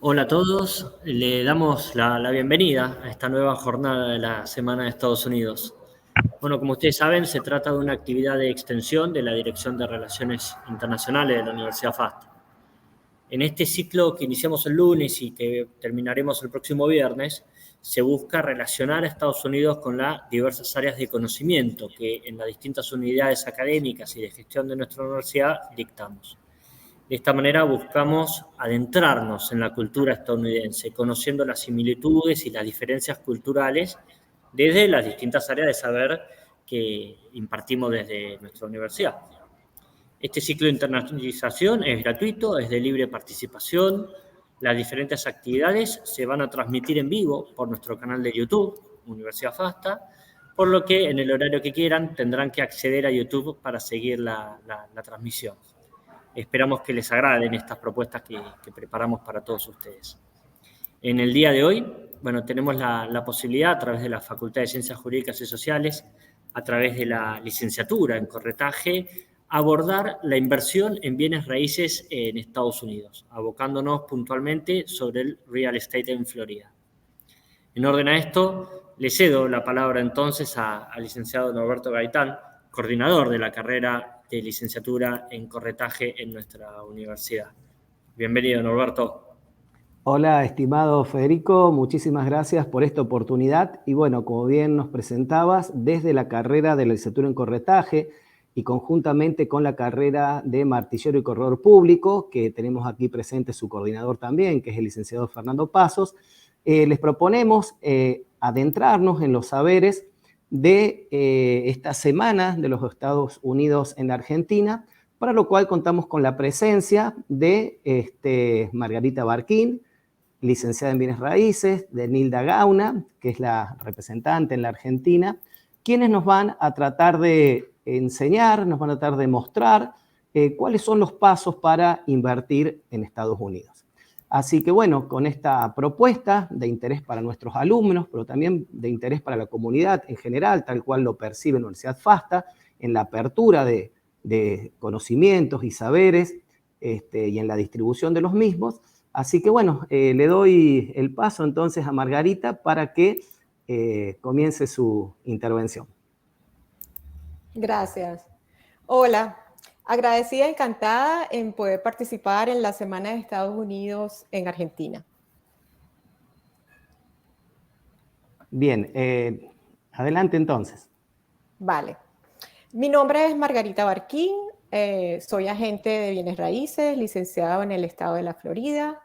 Hola a todos, le damos la bienvenida a esta nueva jornada de la Semana de Estados Unidos. Bueno, como ustedes saben, se trata de una actividad de extensión de la Dirección de Relaciones Internacionales de la Universidad FAST. En este ciclo que iniciamos el lunes y que terminaremos el próximo viernes, se busca relacionar a Estados Unidos con las diversas áreas de conocimiento que en las distintas unidades académicas y de gestión de nuestra universidad dictamos. De esta manera buscamos adentrarnos en la cultura estadounidense, conociendo las similitudes y las diferencias culturales desde las distintas áreas de saber que impartimos desde nuestra universidad. Este ciclo de internacionalización es gratuito, es de libre participación. Las diferentes actividades se van a transmitir en vivo por nuestro canal de YouTube, Universidad FASTA, por lo que en el horario que quieran tendrán que acceder a YouTube para seguir la transmisión. Esperamos que les agraden estas propuestas que preparamos para todos ustedes. En el día de hoy, bueno, tenemos la posibilidad a través de la Facultad de Ciencias Jurídicas y Sociales, a través de la licenciatura en corretaje, abordar la inversión en bienes raíces en Estados Unidos, abocándonos puntualmente sobre el real estate en Florida. En orden a esto, le cedo la palabra entonces al licenciado Norberto Gaitán, coordinador de la carrera de licenciatura en corretaje en nuestra universidad. Bienvenido, Norberto. Hola, estimado Federico, muchísimas gracias por esta oportunidad. Y bueno, como bien nos presentabas, desde la carrera de la licenciatura en corretaje y conjuntamente con la carrera de martillero y corredor público, que tenemos aquí presente su coordinador también, que es el licenciado Fernando Pasos, les proponemos adentrarnos en los saberes de esta semana de los Estados Unidos en la Argentina, para lo cual contamos con la presencia de Margarita Barquín, licenciada en Bienes Raíces, de Nilda Gauna, que es la representante en la Argentina, quienes nos van a tratar de enseñar, nos van a tratar de mostrar cuáles son los pasos para invertir en Estados Unidos. Así que bueno, con esta propuesta de interés para nuestros alumnos, pero también de interés para la comunidad en general, tal cual lo percibe la Universidad FASTA, en la apertura de conocimientos y saberes y en la distribución de los mismos. Así que bueno, le doy el paso entonces a Margarita para que comience su intervención. Gracias. Hola, agradecida, encantada en poder participar en la Semana de Estados Unidos en Argentina. Bien, adelante entonces. Vale. Mi nombre es Margarita Barquín, soy agente de bienes raíces, licenciado en el estado de la Florida.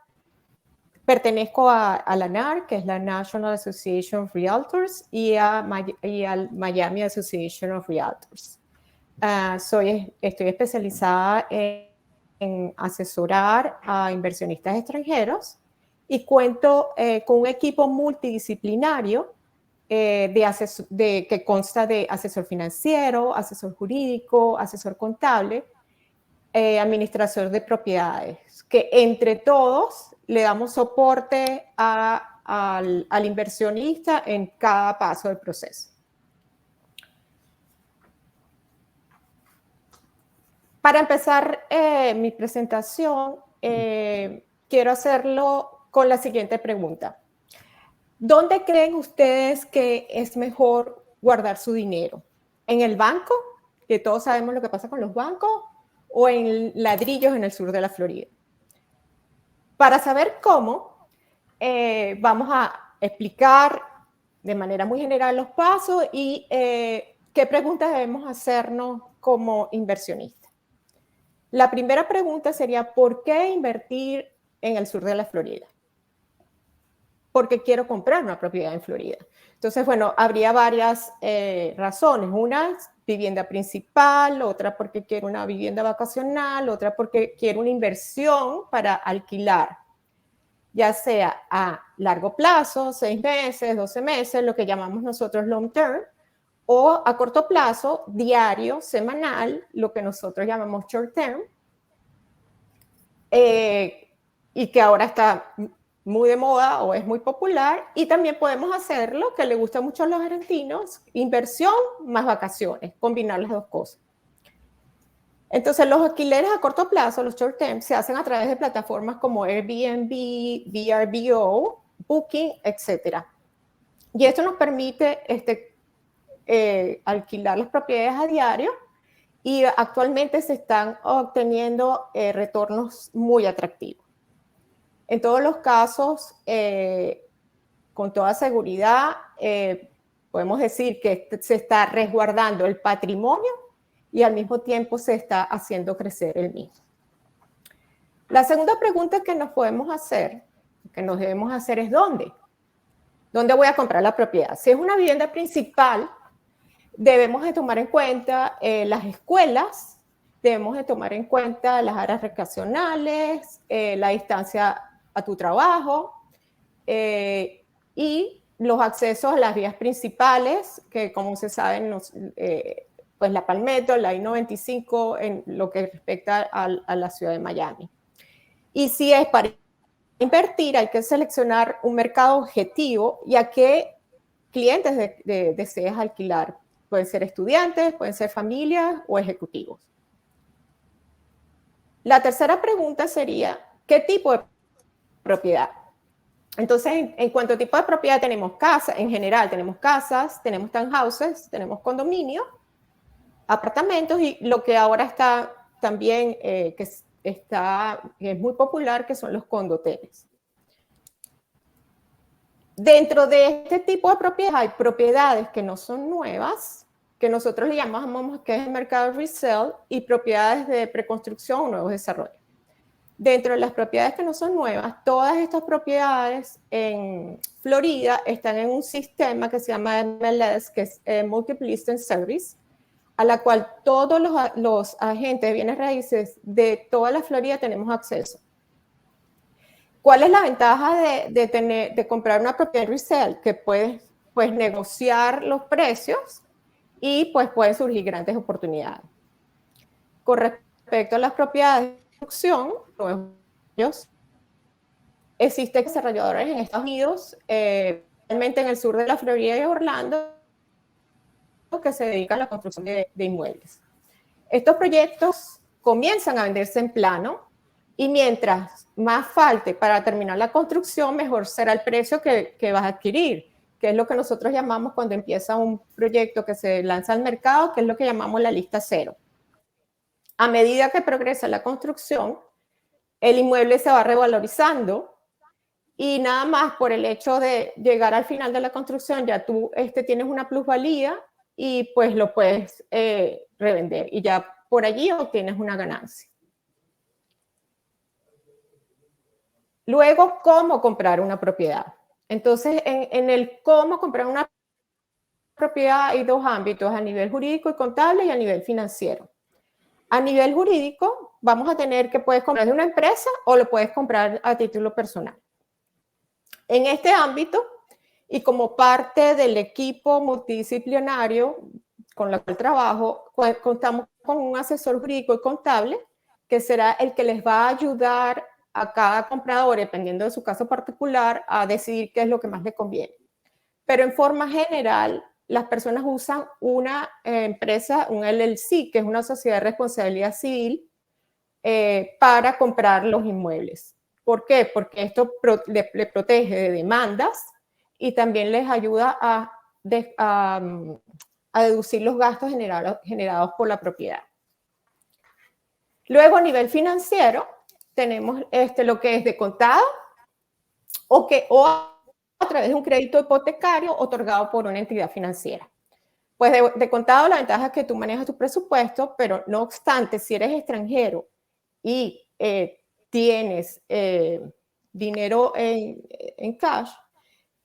Pertenezco a la NAR, que es la National Association of Realtors, y al Miami Association of Realtors. Estoy especializada en asesorar a inversionistas extranjeros y cuento con un equipo multidisciplinario que consta de asesor financiero, asesor jurídico, asesor contable, administrador de propiedades, que entre todos le damos soporte al inversionista en cada paso del proceso. Para empezar mi presentación, quiero hacerlo con la siguiente pregunta. ¿Dónde creen ustedes que es mejor guardar su dinero? ¿En el banco? Que todos sabemos lo que pasa con los bancos, o en ladrillos en el sur de la Florida. Para saber cómo, vamos a explicar de manera muy general los pasos y qué preguntas debemos hacernos como inversionista. La primera pregunta sería, ¿por qué invertir en el sur de la Florida? Porque quiero comprar una propiedad en Florida. Entonces, bueno, habría varias razones. Una, vivienda principal, otra porque quiero una vivienda vacacional, otra porque quiero una inversión para alquilar, ya sea a largo plazo, 6 meses, 12 meses, lo que llamamos nosotros long term, o a corto plazo, diario, semanal, lo que nosotros llamamos short term, y que ahora está muy de moda o es muy popular. Y también podemos hacerlo, que le gusta mucho a los argentinos, inversión más vacaciones, combinar las dos cosas. Entonces, los alquileres a corto plazo, los short term, se hacen a través de plataformas como Airbnb, VRBO, Booking, etc. Y esto nos permite alquilar las propiedades a diario y actualmente se están obteniendo retornos muy atractivos. En todos los casos, con toda seguridad, podemos decir que se está resguardando el patrimonio y al mismo tiempo se está haciendo crecer el mismo. La segunda pregunta que nos podemos hacer, que nos debemos hacer es ¿dónde? ¿Dónde voy a comprar la propiedad? Si es una vivienda principal, debemos de tomar en cuenta las escuelas, debemos de tomar en cuenta las áreas recreacionales, la distancia a tu trabajo y los accesos a las vías principales, que como se sabe, pues la Palmetto, la I-95, en lo que respecta a la ciudad de Miami. Y si es para invertir, hay que seleccionar un mercado objetivo y a qué clientes deseas alquilar. Pueden ser estudiantes, pueden ser familias o ejecutivos. La tercera pregunta sería, ¿qué tipo de propiedad? Entonces, en cuanto a tipo de propiedad, tenemos casas, en general tenemos casas, tenemos townhouses, tenemos condominios, apartamentos y lo que ahora está también, que es muy popular, que son los condoteles. Dentro de este tipo de propiedades hay propiedades que no son nuevas, que nosotros le llamamos que es el mercado resale, y propiedades de preconstrucción o nuevos desarrollos. Dentro de las propiedades que no son nuevas, todas estas propiedades en Florida están en un sistema que se llama MLS, que es Multiple Listing Service, a la cual todos los agentes de bienes raíces de toda la Florida tenemos acceso. ¿Cuál es la ventaja de comprar una propiedad resale? Que puedes negociar los precios y pues pueden surgir grandes oportunidades. Con respecto a las propiedades de construcción, existen desarrolladores en Estados Unidos, realmente en el sur de la Florida y Orlando, que se dedican a la construcción de inmuebles. Estos proyectos comienzan a venderse en plano y mientras más falte para terminar la construcción, mejor será el precio que vas a adquirir, que es lo que nosotros llamamos cuando empieza un proyecto que se lanza al mercado, que es lo que llamamos la lista cero. A medida que progresa la construcción, el inmueble se va revalorizando y nada más por el hecho de llegar al final de la construcción, ya tú tienes una plusvalía y pues lo puedes revender y ya por allí obtienes una ganancia. Luego, ¿cómo comprar una propiedad? Entonces, en el cómo comprar una propiedad hay dos ámbitos, a nivel jurídico y contable y a nivel financiero. A nivel jurídico, vamos a tener que puedes comprar de una empresa o lo puedes comprar a título personal. En este ámbito, y como parte del equipo multidisciplinario con el cual trabajo, contamos con un asesor jurídico y contable que será el que les va a ayudar a cada comprador, dependiendo de su caso particular, a decidir qué es lo que más le conviene. Pero en forma general, las personas usan una empresa, un LLC, que es una sociedad de responsabilidad civil, para comprar los inmuebles. ¿Por qué? Porque esto le protege de demandas y también les ayuda a deducir los gastos generados por la propiedad. Luego, a nivel financiero, tenemos lo que es de contado o a través de un crédito hipotecario otorgado por una entidad financiera. Pues de contado, la ventaja es que tú manejas tu presupuesto, pero no obstante, si eres extranjero y tienes dinero en cash,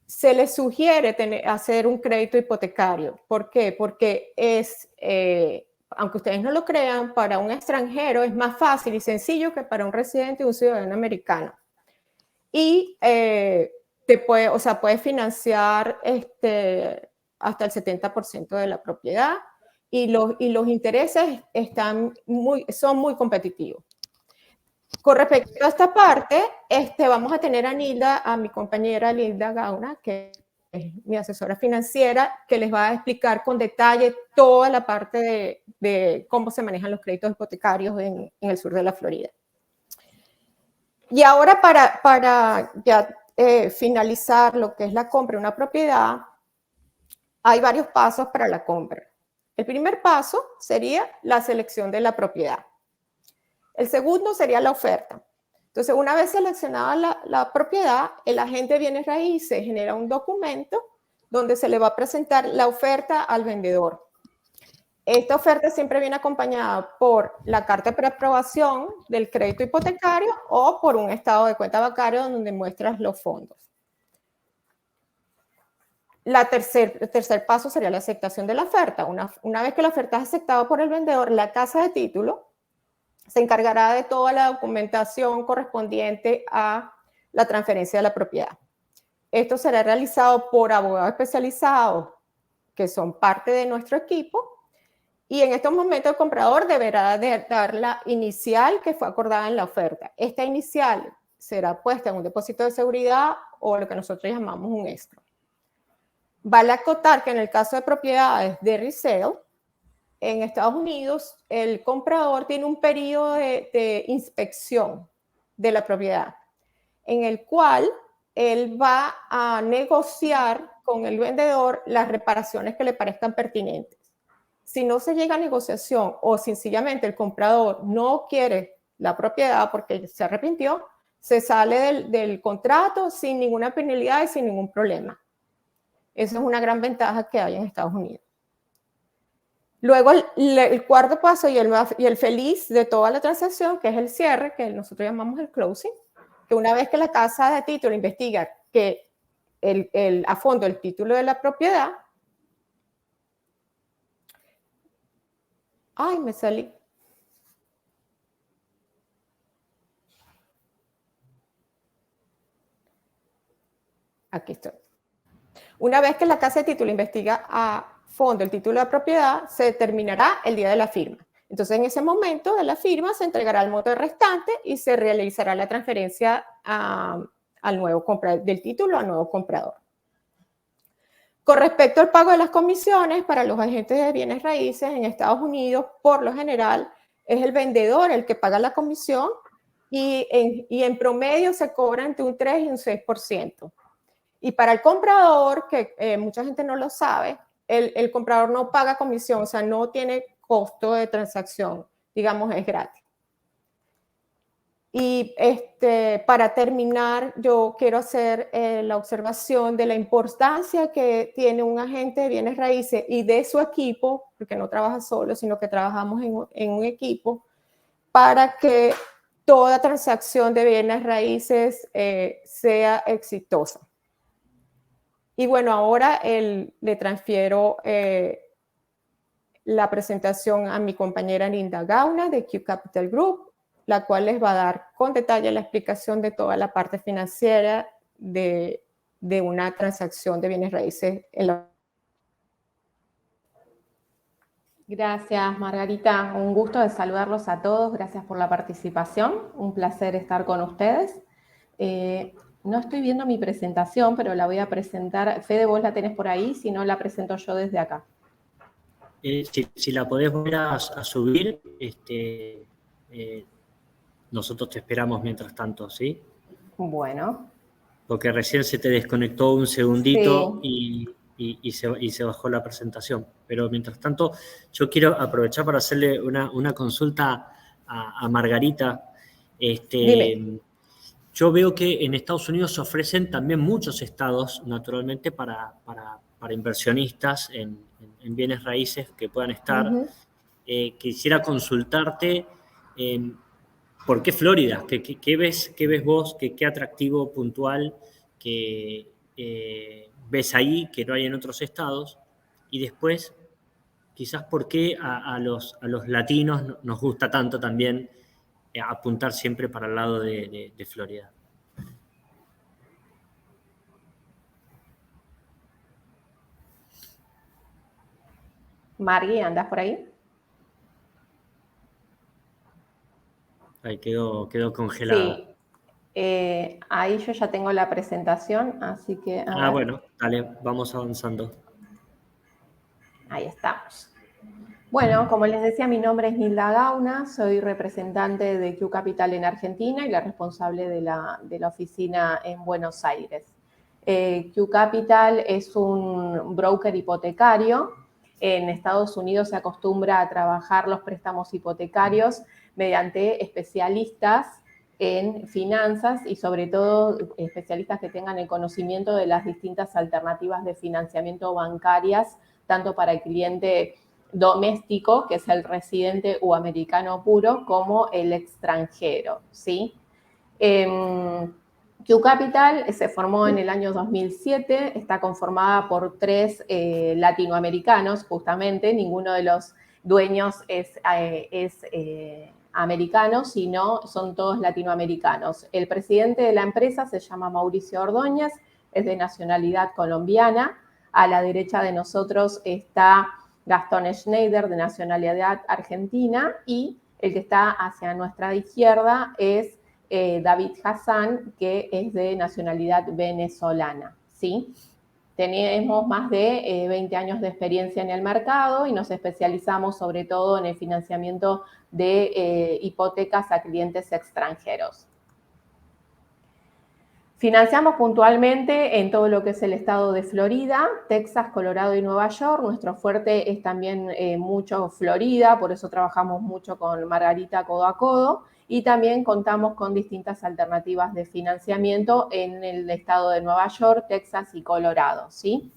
se les sugiere hacer un crédito hipotecario. ¿Por qué? Porque aunque ustedes no lo crean, para un extranjero es más fácil y sencillo que para un residente y un ciudadano americano. Y puedes financiar hasta el 70% de la propiedad y los intereses son muy competitivos. Con respecto a esta parte, vamos a tener a mi compañera Nilda Gauna, que mi asesora financiera, que les va a explicar con detalle toda la parte de cómo se manejan los créditos hipotecarios en el sur de la Florida. Y ahora para ya finalizar lo que es la compra de una propiedad, hay varios pasos para la compra. El primer paso sería la selección de la propiedad. El segundo sería la oferta. Entonces, una vez seleccionada la propiedad, el agente de bienes raíces genera un documento donde se le va a presentar la oferta al vendedor. Esta oferta siempre viene acompañada por la carta de preaprobación del crédito hipotecario o por un estado de cuenta bancario donde muestras los fondos. El tercer paso sería la aceptación de la oferta. Una vez que la oferta es aceptada por el vendedor, la casa de título se encargará de toda la documentación correspondiente a la transferencia de la propiedad. Esto será realizado por abogados especializados que son parte de nuestro equipo y en estos momentos el comprador deberá dar la inicial que fue acordada en la oferta. Esta inicial será puesta en un depósito de seguridad o lo que nosotros llamamos un escrow. Vale acotar que en el caso de propiedades de resale, en Estados Unidos, el comprador tiene un periodo de inspección de la propiedad, en el cual él va a negociar con el vendedor las reparaciones que le parezcan pertinentes. Si no se llega a negociación o sencillamente el comprador no quiere la propiedad porque se arrepintió, se sale del contrato sin ninguna penalidad y sin ningún problema. Esa es una gran ventaja que hay en Estados Unidos. Luego, el cuarto paso y el feliz de toda la transacción, que es el cierre, que nosotros llamamos el closing, que una vez que la casa de título investiga que a fondo el título de la propiedad, ¡ay, me salí! Aquí estoy. Una vez que la casa de título investiga a fondo el título de la propiedad, se determinará el día de la firma. Entonces, en ese momento de la firma se entregará el monto restante y se realizará la transferencia al nuevo comprador, del título al nuevo comprador. Con respecto al pago de las comisiones para los agentes de bienes raíces en Estados Unidos, por lo general, es el vendedor el que paga la comisión y en promedio se cobra entre un 3 y un 6%. Y para el comprador, que mucha gente no lo sabe, el comprador no paga comisión, o sea, no tiene costo de transacción, digamos, es gratis. Y para terminar, yo quiero hacer la observación de la importancia que tiene un agente de bienes raíces y de su equipo, porque no trabaja solo, sino que trabajamos en un equipo, para que toda transacción de bienes raíces sea exitosa. Y bueno, ahora le transfiero la presentación a mi compañera Linda Gauna de Q Capital Group, la cual les va a dar con detalle la explicación de toda la parte financiera de una transacción de bienes raíces. Gracias, Margarita. Un gusto de saludarlos a todos. Gracias por la participación. Un placer estar con ustedes. No estoy viendo mi presentación, pero la voy a presentar. Fede, vos la tenés por ahí, si no la presento yo desde acá. Si la podés volver a subir, nosotros te esperamos mientras tanto, ¿sí? Bueno. Porque recién se te desconectó un segundito sí. y se bajó la presentación. Pero mientras tanto, yo quiero aprovechar para hacerle una consulta a Margarita. Dime. Yo veo que en Estados Unidos se ofrecen también muchos estados, naturalmente, para inversionistas en bienes raíces que puedan estar. Quisiera consultarte por qué Florida, qué ves vos, qué atractivo puntual que ves ahí que no hay en otros estados, y después quizás por qué a los latinos nos gusta tanto también apuntar siempre para el lado de Florida. Margui, ¿andás por ahí? Ahí quedó congelada. Sí. Ahí yo ya tengo la presentación, así que a ver. Bueno, dale, vamos avanzando. Ahí estamos. Bueno, como les decía, mi nombre es Nilda Gauna, soy representante de Q Capital en Argentina y la responsable de la oficina en Buenos Aires. Q Capital es un broker hipotecario. En Estados Unidos se acostumbra a trabajar los préstamos hipotecarios mediante especialistas en finanzas y sobre todo especialistas que tengan el conocimiento de las distintas alternativas de financiamiento bancarias, tanto para el cliente doméstico, que es el residente o americano puro, como el extranjero, ¿sí? Q Capital se formó en el año 2007, está conformada por 3 latinoamericanos, justamente, ninguno de los dueños es americano, sino son todos latinoamericanos. El presidente de la empresa se llama Mauricio Ordóñez, es de nacionalidad colombiana. A la derecha de nosotros está Gastón Schneider, de nacionalidad argentina, y el que está hacia nuestra izquierda es David Hassan, que es de nacionalidad venezolana, ¿sí? Tenemos más de 20 años de experiencia en el mercado y nos especializamos sobre todo en el financiamiento de hipotecas a clientes extranjeros. Financiamos puntualmente en todo lo que es el estado de Florida, Texas, Colorado y Nueva York. Nuestro fuerte es también mucho Florida, por eso trabajamos mucho con Margarita codo a codo. Y también contamos con distintas alternativas de financiamiento en el estado de Nueva York, Texas y Colorado, ¿sí?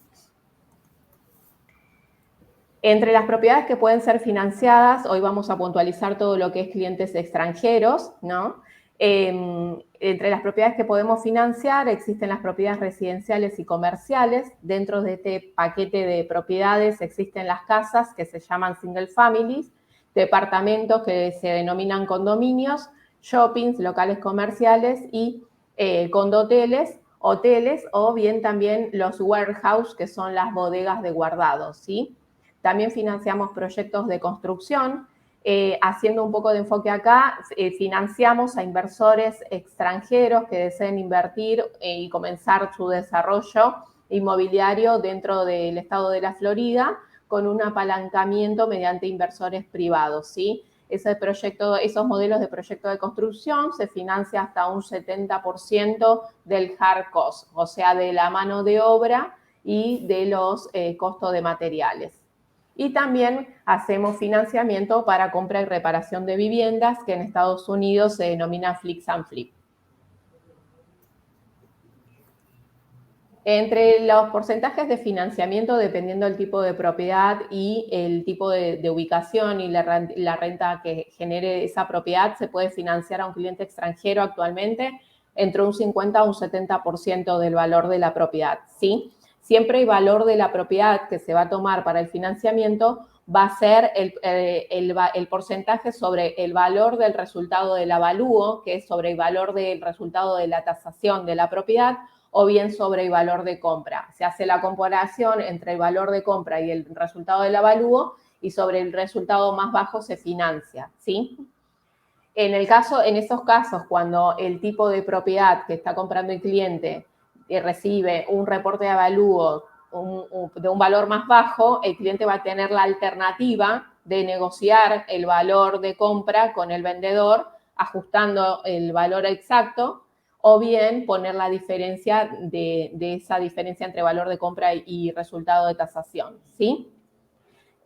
Entre las propiedades que pueden ser financiadas, hoy vamos a puntualizar todo lo que es clientes extranjeros, ¿no? Entre las propiedades que podemos financiar existen las propiedades residenciales y comerciales. Dentro de este paquete de propiedades existen las casas que se llaman single families, departamentos que se denominan condominios, shoppings, locales comerciales y condoteles, hoteles o bien también los warehouse, que son las bodegas de guardado, ¿sí? También financiamos proyectos de construcción. Haciendo un poco de enfoque acá, financiamos a inversores extranjeros que deseen invertir y comenzar su desarrollo inmobiliario dentro del estado de la Florida con un apalancamiento mediante inversores privados, ¿sí? Esos modelos de proyecto de construcción se financia hasta un 70% del hard cost, o sea, de la mano de obra y de los costos de materiales. Y también hacemos financiamiento para compra y reparación de viviendas, que en Estados Unidos se denomina Fix and Flip. Entre los porcentajes de financiamiento, dependiendo del tipo de propiedad y el tipo de ubicación y la renta que genere esa propiedad, se puede financiar a un cliente extranjero actualmente entre un 50 a un 70% del valor de la propiedad, ¿sí? Siempre el valor de la propiedad que se va a tomar para el financiamiento va a ser el porcentaje sobre el valor del resultado del avalúo, que es sobre el valor del resultado de la tasación de la propiedad, o bien sobre el valor de compra. Se hace la comparación entre el valor de compra y el resultado del avalúo y sobre el resultado más bajo se financia, ¿sí? En esos casos, cuando el tipo de propiedad que está comprando el cliente recibe un reporte de avalúo de un valor más bajo, el cliente va a tener la alternativa de negociar el valor de compra con el vendedor, ajustando el valor exacto, o bien poner la diferencia de esa diferencia entre valor de compra y resultado de tasación, ¿sí?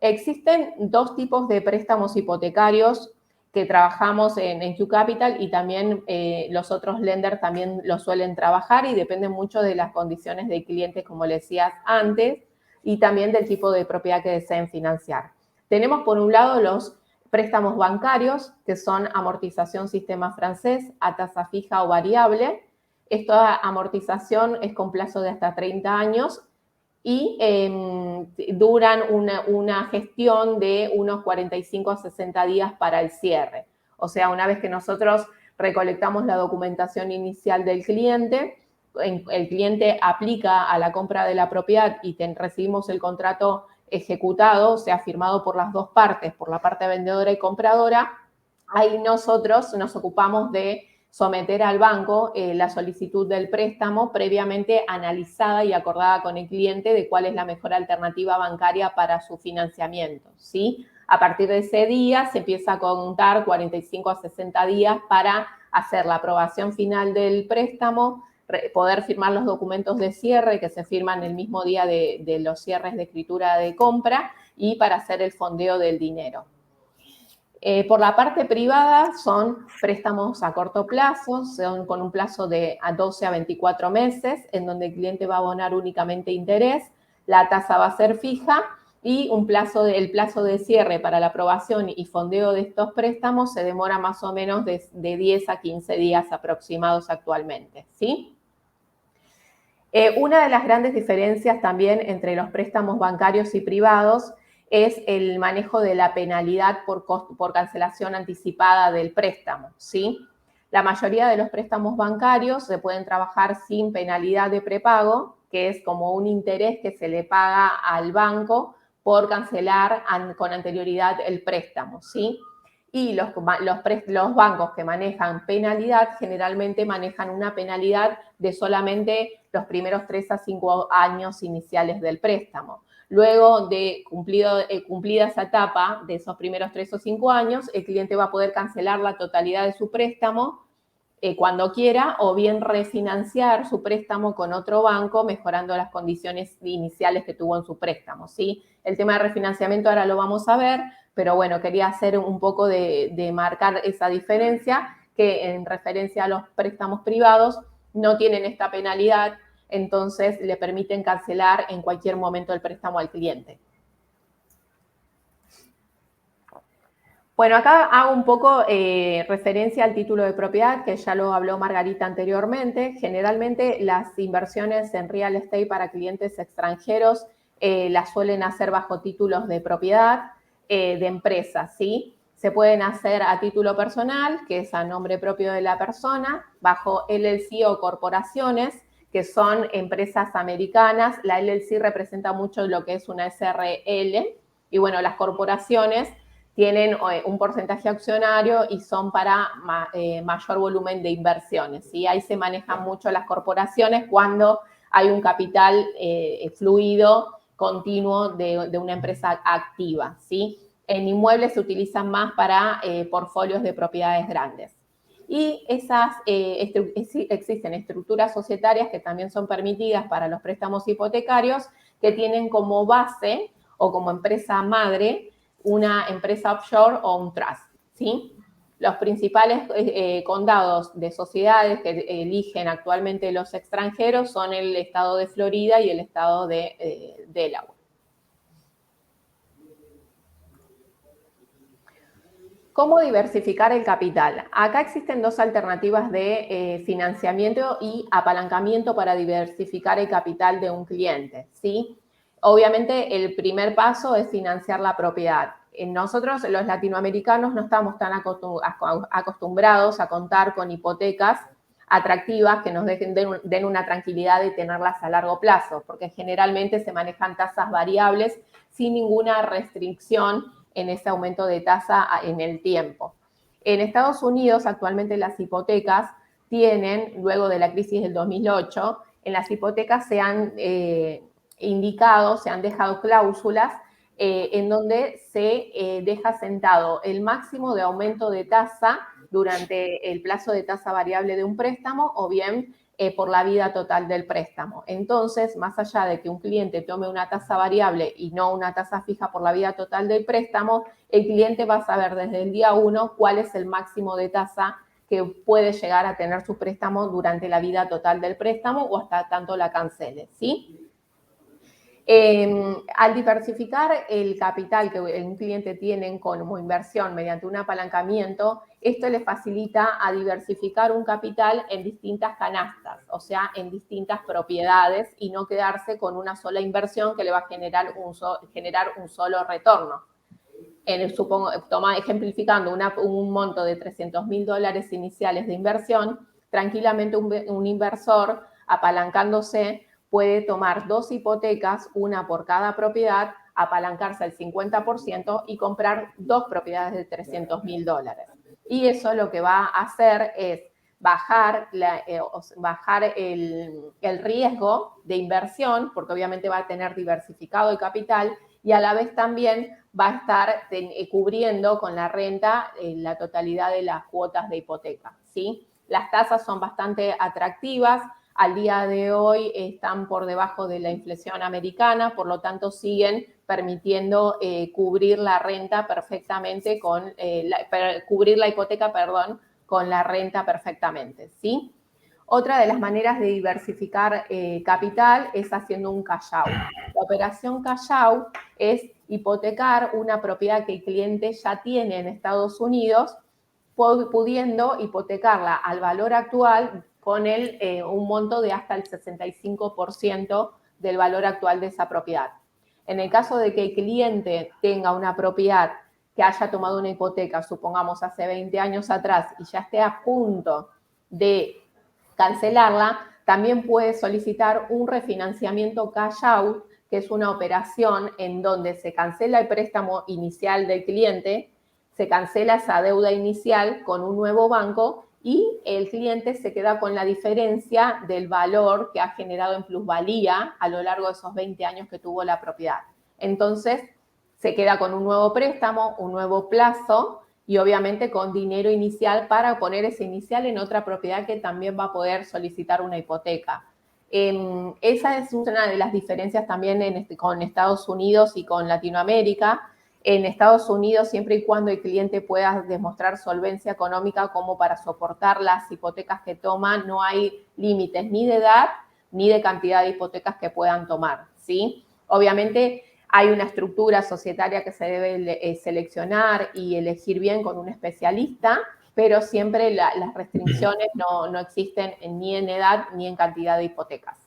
Existen 2 tipos de préstamos hipotecarios que trabajamos en Q Capital y también los otros lenders también lo suelen trabajar y depende mucho de las condiciones del cliente, como le decías antes, y también del tipo de propiedad que deseen financiar. Tenemos por un lado los préstamos bancarios, que son amortización sistema francés a tasa fija o variable. Esta amortización es con plazo de hasta 30 años y duran una gestión de unos 45 a 60 días para el cierre. O sea, una vez que nosotros recolectamos la documentación inicial del cliente, el cliente aplica a la compra de la propiedad y recibimos el contrato ejecutado, o sea, firmado por las 2 partes, por la parte vendedora y compradora, ahí nosotros nos ocupamos de someter al banco la solicitud del préstamo previamente analizada y acordada con el cliente de cuál es la mejor alternativa bancaria para su financiamiento, ¿sí? A partir de ese día se empieza a contar 45 a 60 días para hacer la aprobación final del préstamo, poder firmar los documentos de cierre que se firman el mismo día de los cierres de escritura de compra y para hacer el fondeo del dinero. Por la parte privada son préstamos a corto plazo, son con un plazo de 12 a 24 meses, en donde el cliente va a abonar únicamente interés, la tasa va a ser fija y el plazo de cierre para la aprobación y fondeo de estos préstamos se demora más o menos de 10 a 15 días aproximados actualmente, ¿sí? Una de las grandes diferencias también entre los préstamos bancarios y privados es el manejo de la penalidad por cancelación anticipada del préstamo, ¿sí? La mayoría de los préstamos bancarios se pueden trabajar sin penalidad de prepago, que es como un interés que se le paga al banco por cancelar con anterioridad el préstamo, ¿sí? Y los bancos que manejan penalidad generalmente manejan una penalidad de solamente los primeros 3 a 5 años iniciales del préstamo. Luego de cumplida esa etapa de esos primeros 3 o 5 años, el cliente va a poder cancelar la totalidad de su préstamo cuando quiera o bien refinanciar su préstamo con otro banco mejorando las condiciones iniciales que tuvo en su préstamo, ¿sí? El tema de refinanciamiento ahora lo vamos a ver, pero bueno, quería hacer un poco de marcar esa diferencia que en referencia a los préstamos privados no tienen esta penalidad, entonces le permiten cancelar en cualquier momento el préstamo al cliente. Bueno, acá hago un poco referencia al título de propiedad, que ya lo habló Margarita anteriormente. Generalmente las inversiones en real estate para clientes extranjeros las suelen hacer bajo títulos de propiedad de empresas, ¿sí? Se pueden hacer a título personal, que es a nombre propio de la persona, bajo LLC o corporaciones, que son empresas americanas. La LLC representa mucho lo que es una SRL, y bueno, las corporaciones tienen un porcentaje accionario y son para mayor volumen de inversiones, ¿sí? Ahí se manejan mucho las corporaciones cuando hay un capital fluido continuo de una empresa activa, ¿sí? En inmuebles se utilizan más para portfolios de propiedades grandes. Y existen estructuras societarias que también son permitidas para los préstamos hipotecarios que tienen como base o como empresa madre una empresa offshore o un trust, ¿sí? Los principales condados de sociedades que eligen actualmente los extranjeros son el estado de Florida y el estado de Delaware. ¿Cómo diversificar el capital? Acá existen dos alternativas de financiamiento y apalancamiento para diversificar el capital de un cliente, ¿sí? Obviamente, el primer paso es financiar la propiedad. Nosotros, los latinoamericanos, no estamos tan acostumbrados a contar con hipotecas atractivas que nos den una tranquilidad de tenerlas a largo plazo, porque generalmente se manejan tasas variables sin ninguna restricción en ese aumento de tasa en el tiempo. En Estados Unidos, actualmente las hipotecas tienen, luego de la crisis del 2008, en las hipotecas se han se han dejado cláusulas en donde se deja sentado el máximo de aumento de tasa durante el plazo de tasa variable de un préstamo o bien por la vida total del préstamo. Entonces, más allá de que un cliente tome una tasa variable y no una tasa fija por la vida total del préstamo, el cliente va a saber desde el día 1 cuál es el máximo de tasa que puede llegar a tener su préstamo durante la vida total del préstamo o hasta tanto la cancele, ¿sí? Al diversificar el capital que un cliente tiene como inversión mediante un apalancamiento, esto le facilita a diversificar un capital en distintas canastas, o sea, en distintas propiedades y no quedarse con una sola inversión que le va a generar un solo retorno. Ejemplificando un monto de $300.000 iniciales de inversión, tranquilamente un inversor apalancándose puede tomar 2 hipotecas, una por cada propiedad, apalancarse al 50% y comprar 2 propiedades de $300.000. Y eso lo que va a hacer es bajar el riesgo de inversión, porque obviamente va a tener diversificado el capital, y a la vez también va a estar cubriendo con la renta la totalidad de las cuotas de hipoteca, ¿sí? Las tasas son bastante atractivas, al día de hoy están por debajo de la inflación americana, por lo tanto siguen permitiendo cubrir la renta perfectamente cubrir la hipoteca, perdón, con la renta perfectamente, ¿sí? Otra de las maneras de diversificar capital es haciendo un cash out. La operación cash out es hipotecar una propiedad que el cliente ya tiene en Estados Unidos, pudiendo hipotecarla al valor actual con un monto de hasta el 65% del valor actual de esa propiedad. En el caso de que el cliente tenga una propiedad que haya tomado una hipoteca, supongamos hace 20 años atrás, y ya esté a punto de cancelarla, también puede solicitar un refinanciamiento cash out, que es una operación en donde se cancela el préstamo inicial del cliente, se cancela esa deuda inicial con un nuevo banco y el cliente se queda con la diferencia del valor que ha generado en plusvalía a lo largo de esos 20 años que tuvo la propiedad. Entonces, se queda con un nuevo préstamo, un nuevo plazo y obviamente con dinero inicial para poner ese inicial en otra propiedad que también va a poder solicitar una hipoteca. Esa es una de las diferencias también con Estados Unidos y con Latinoamérica. En Estados Unidos, siempre y cuando el cliente pueda demostrar solvencia económica como para soportar las hipotecas que toma, no hay límites ni de edad ni de cantidad de hipotecas que puedan tomar, ¿sí? Obviamente hay una estructura societaria que se debe seleccionar y elegir bien con un especialista, pero siempre las restricciones no existen ni en edad ni en cantidad de hipotecas.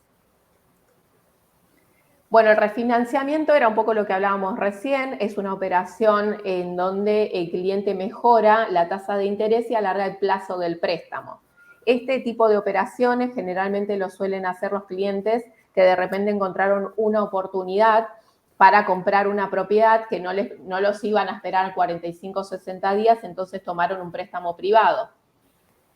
Bueno, el refinanciamiento era un poco lo que hablábamos recién, es una operación en donde el cliente mejora la tasa de interés y alarga el plazo del préstamo. Este tipo de operaciones generalmente lo suelen hacer los clientes que de repente encontraron una oportunidad para comprar una propiedad que no los iban a esperar 45 o 60 días, entonces tomaron un préstamo privado.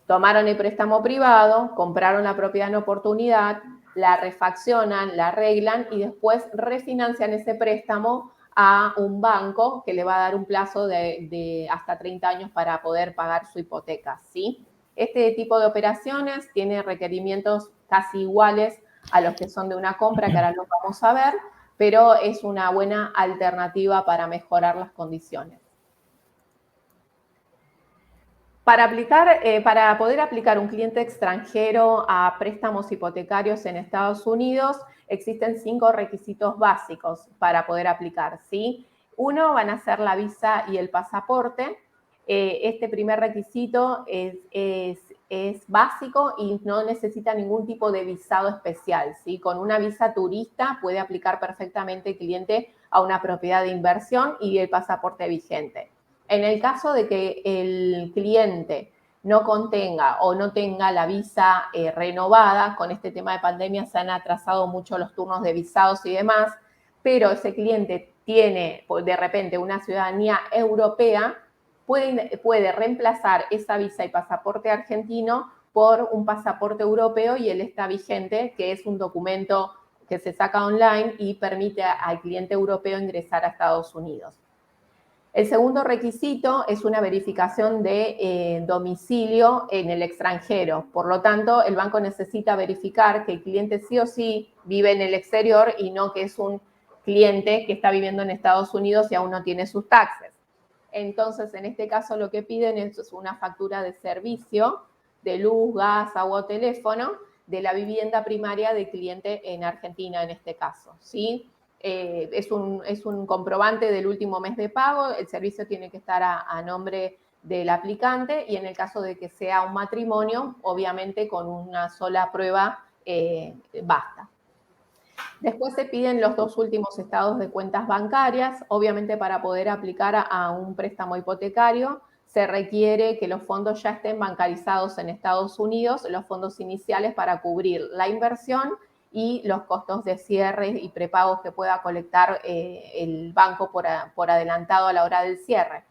Tomaron el préstamo privado, compraron la propiedad en oportunidad, la refaccionan, la arreglan y después refinancian ese préstamo a un banco que le va a dar un plazo de hasta 30 años para poder pagar su hipoteca, ¿sí? Este tipo de operaciones tiene requerimientos casi iguales a los que son de una compra, que ahora los vamos a ver, pero es una buena alternativa para mejorar las condiciones. Para poder aplicar un cliente extranjero a préstamos hipotecarios en Estados Unidos, existen 5 requisitos básicos para poder aplicar, ¿sí? Uno van a ser la visa y el pasaporte. Este primer requisito es básico y no necesita ningún tipo de visado especial, ¿sí? Con una visa turista puede aplicar perfectamente el cliente a una propiedad de inversión y el pasaporte vigente. En el caso de que el cliente no contenga o no tenga la visa renovada, con este tema de pandemia se han atrasado mucho los turnos de visados y demás, pero ese cliente tiene de repente una ciudadanía europea, puede reemplazar esa visa y pasaporte argentino por un pasaporte europeo y él está vigente, que es un documento que se saca online y permite al cliente europeo ingresar a Estados Unidos. El segundo requisito es una verificación de domicilio en el extranjero. Por lo tanto, el banco necesita verificar que el cliente sí o sí vive en el exterior y no que es un cliente que está viviendo en Estados Unidos y aún no tiene sus taxes. Entonces, en este caso, lo que piden es una factura de servicio de luz, gas, agua o teléfono de la vivienda primaria del cliente en Argentina, en este caso, ¿sí? Es un comprobante del último mes de pago, el servicio tiene que estar a nombre del aplicante y en el caso de que sea un matrimonio, obviamente con una sola prueba basta. Después se piden los 2 últimos estados de cuentas bancarias, obviamente para poder aplicar a un préstamo hipotecario se requiere que los fondos ya estén bancarizados en Estados Unidos, los fondos iniciales para cubrir la inversión y los costos de cierre y prepagos que pueda colectar el banco por adelantado a la hora del cierre.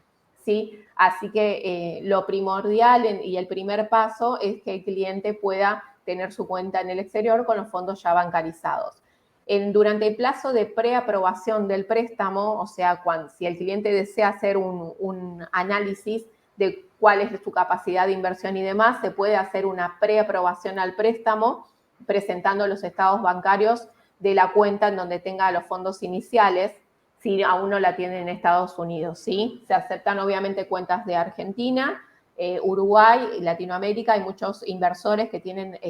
¿sí? Así que lo primordial y el primer paso es que el cliente pueda tener su cuenta en el exterior con los fondos ya bancarizados. Durante el plazo de preaprobación del préstamo, o sea, si el cliente desea hacer un análisis de cuál es su capacidad de inversión y demás, se puede hacer una preaprobación al préstamo presentando los estados bancarios de la cuenta en donde tenga los fondos iniciales, si aún no la tienen en Estados Unidos, ¿sí? Se aceptan obviamente cuentas de Argentina, Uruguay, Latinoamérica. Hay muchos inversores que tienen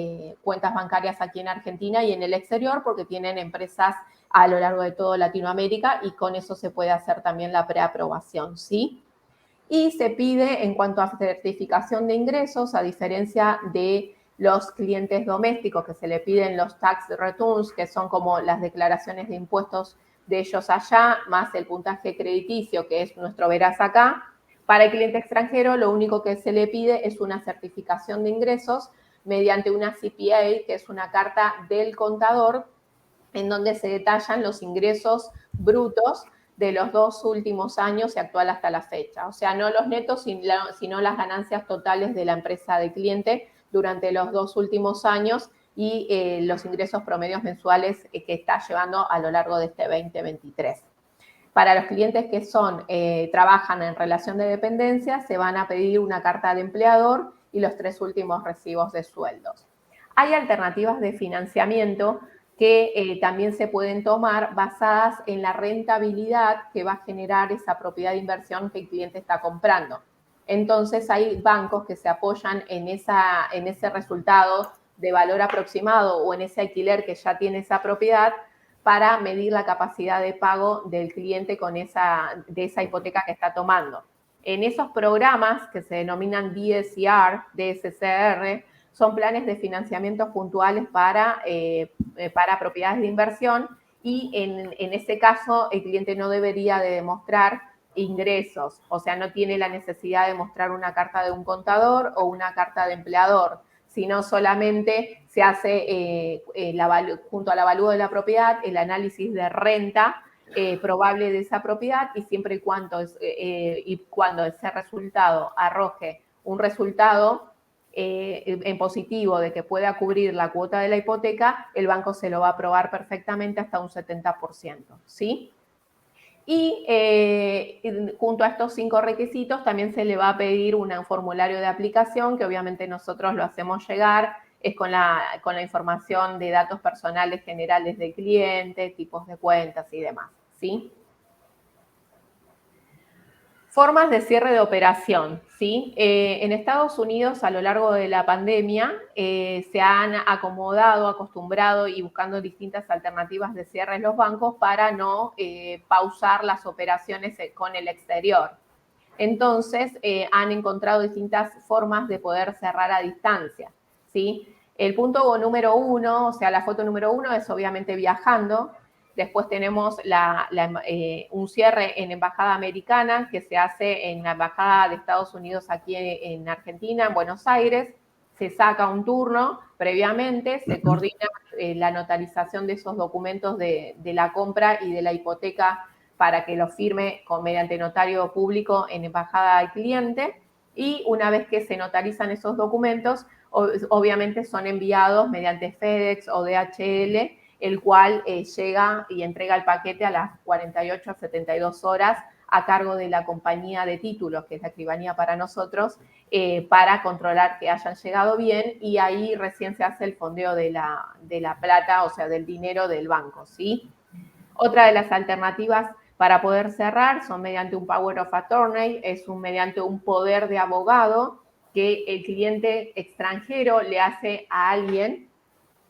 cuentas bancarias aquí en Argentina y en el exterior porque tienen empresas a lo largo de toda Latinoamérica y con eso se puede hacer también la preaprobación, ¿sí? Y se pide en cuanto a certificación de ingresos, a diferencia de los clientes domésticos que se le piden los tax returns, que son como las declaraciones de impuestos de ellos allá, más el puntaje crediticio, que es nuestro verás acá. Para el cliente extranjero, lo único que se le pide es una certificación de ingresos mediante una CPA, que es una carta del contador, en donde se detallan los ingresos brutos de los 2 últimos años y actual hasta la fecha. O sea, no los netos, sino las ganancias totales de la empresa del cliente durante los 2 últimos años y los ingresos promedios mensuales que está llevando a lo largo de este 2023. Para los clientes que trabajan en relación de dependencia, se van a pedir una carta de empleador y los 3 últimos recibos de sueldos. Hay alternativas de financiamiento que también se pueden tomar basadas en la rentabilidad que va a generar esa propiedad de inversión que el cliente está comprando. Entonces, hay bancos que se apoyan en ese resultado de valor aproximado o en ese alquiler que ya tiene esa propiedad para medir la capacidad de pago del cliente de esa hipoteca que está tomando. En esos programas que se denominan DSCR, son planes de financiamiento puntuales para propiedades de inversión y en ese caso el cliente no debería de demostrar ingresos, o sea, no tiene la necesidad de mostrar una carta de un contador o una carta de empleador, sino solamente se hace junto al avalúo de la propiedad el análisis de renta probable de esa propiedad y siempre y cuando ese resultado arroje un resultado en positivo de que pueda cubrir la cuota de la hipoteca, el banco se lo va a aprobar perfectamente hasta un 70%, ¿sí? Y junto a estos 5 requisitos también se le va a pedir un formulario de aplicación que obviamente nosotros lo hacemos llegar, es con la información de datos personales generales del cliente, tipos de cuentas y demás, ¿sí? Formas de cierre de operación, ¿sí? En Estados Unidos, a lo largo de la pandemia, se han acostumbrado y buscando distintas alternativas de cierre en los bancos para no pausar las operaciones con el exterior. Entonces, han encontrado distintas formas de poder cerrar a distancia, ¿sí? El punto número 1, o sea, la foto número 1 es obviamente viajando. Después tenemos un cierre en embajada americana que se hace en la embajada de Estados Unidos aquí en Argentina, en Buenos Aires. Se saca un turno previamente, se coordina la notarización de esos documentos de la compra y de la hipoteca para que lo firme mediante notario público en embajada del cliente. Y una vez que se notarizan esos documentos, obviamente son enviados mediante FedEx o DHL, el cual llega y entrega el paquete a las 48 a 72 horas a cargo de la compañía de títulos, que es la escribanía para nosotros, para controlar que hayan llegado bien y ahí recién se hace el fondeo de la plata, o sea, del dinero del banco, ¿sí? Otra de las alternativas para poder cerrar son mediante un power of attorney, mediante un poder de abogado que el cliente extranjero le hace a alguien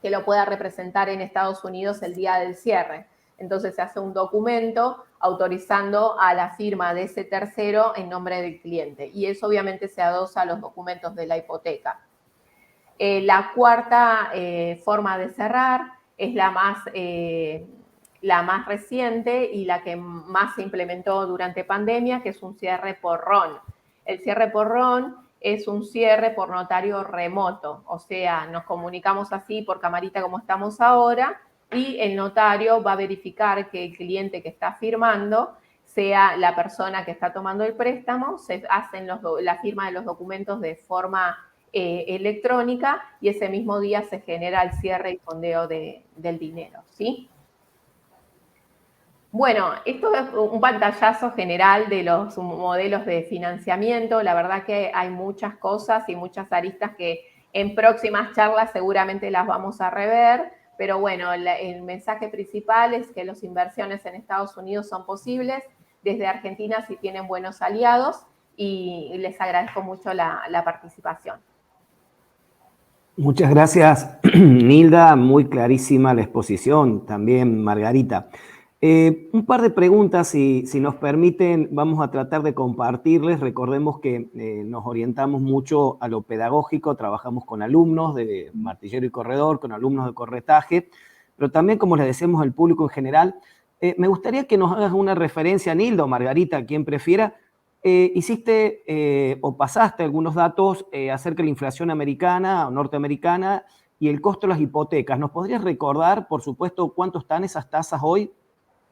que lo pueda representar en Estados Unidos el día del cierre. Entonces se hace un documento autorizando a la firma de ese tercero en nombre del cliente y eso obviamente se adosa a los documentos de la hipoteca. La cuarta forma de cerrar es la más reciente y la que más se implementó durante pandemia, que es un cierre por RON. El cierre por RON es un cierre por notario remoto, o sea, nos comunicamos así por camarita como estamos ahora y el notario va a verificar que el cliente que está firmando sea la persona que está tomando el préstamo, se hacen la firma de los documentos de forma electrónica y ese mismo día se genera el cierre y fondeo del dinero, ¿sí? Bueno, esto es un pantallazo general de los modelos de financiamiento. La verdad que hay muchas cosas y muchas aristas que en próximas charlas seguramente las vamos a rever, pero bueno, el mensaje principal es que las inversiones en Estados Unidos son posibles, desde Argentina si tienen buenos aliados, y les agradezco mucho la participación. Muchas gracias, Nilda, muy clarísima la exposición, también Margarita. Un par de preguntas, si nos permiten, vamos a tratar de compartirles. Recordemos que nos orientamos mucho a lo pedagógico, trabajamos con alumnos de martillero y corredor, con alumnos de corretaje, pero también, como les decimos al público en general, me gustaría que nos hagas una referencia, Nilda o Margarita, quien prefiera. Hiciste o pasaste algunos datos acerca de la inflación americana o norteamericana y el costo de las hipotecas. ¿Nos podrías recordar, por supuesto, cuánto están esas tasas hoy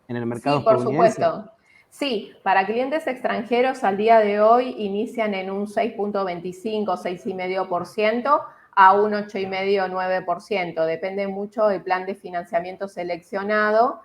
en el mercado estadounidense? Por supuesto. Sí, para clientes extranjeros al día de hoy inician en un 6.25, 6,5% a un 8,5, 9%. Depende mucho del plan de financiamiento seleccionado.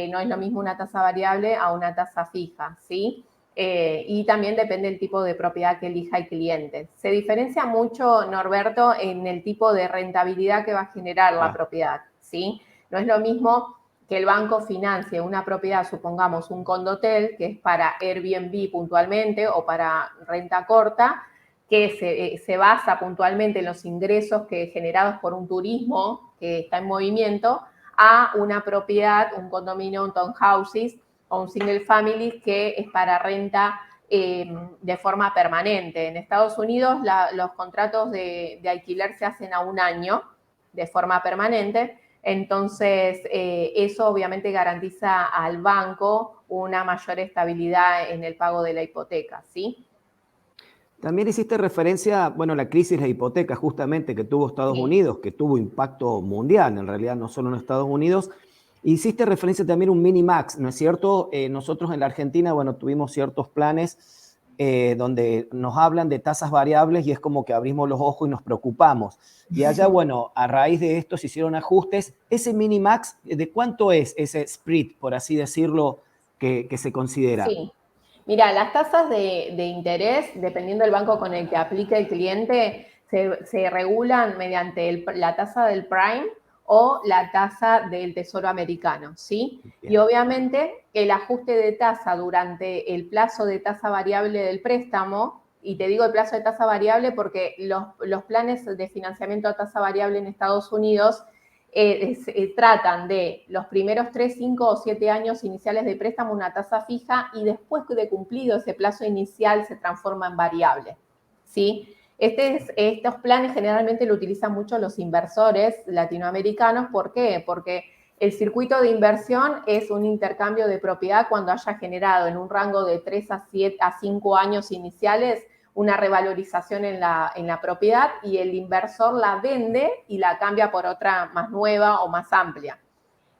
No es lo mismo una tasa variable a una tasa fija, ¿sí? Y también depende del tipo de propiedad que elija el cliente. Se diferencia mucho, Norberto, en el tipo de rentabilidad que va a generar la propiedad, ¿sí? No es lo mismo que el banco financie una propiedad, supongamos un condotel, que es para Airbnb puntualmente o para renta corta, que se basa puntualmente en los ingresos generados por un turismo que está en movimiento, a una propiedad, un condominio, un townhouses o un single family que es para renta de forma permanente. En Estados Unidos los contratos de alquiler se hacen a un año de forma permanente. Entonces, eso obviamente garantiza al banco una mayor estabilidad en el pago de la hipoteca, ¿sí? También hiciste referencia, bueno, a la crisis de la hipoteca justamente que tuvo Estados Unidos, que tuvo impacto mundial, en realidad no solo en Estados Unidos. Hiciste referencia también a un minimax, ¿no es cierto? Nosotros en la Argentina, bueno, tuvimos ciertos planes donde nos hablan de tasas variables y es como que abrimos los ojos y nos preocupamos. Y allá, bueno, a raíz de esto se hicieron ajustes. Ese minimax, ¿de cuánto es ese split, por así decirlo, que se considera? Sí. Mira, las tasas de interés, dependiendo del banco con el que aplique el cliente, se regulan mediante la tasa del prime o la tasa del Tesoro americano, ¿sí? Bien. Y obviamente el ajuste de tasa durante el plazo de tasa variable del préstamo, y te digo el plazo de tasa variable porque los planes de financiamiento a tasa variable en Estados Unidos tratan de los primeros 3, 5 o 7 años iniciales de préstamo una tasa fija y después de cumplido ese plazo inicial se transforma en variable, ¿sí? Estos planes generalmente lo utilizan mucho los inversores latinoamericanos. ¿Por qué? Porque el circuito de inversión es un intercambio de propiedad cuando haya generado en un rango de 3 a 5 años iniciales una revalorización en la propiedad y el inversor la vende y la cambia por otra más nueva o más amplia.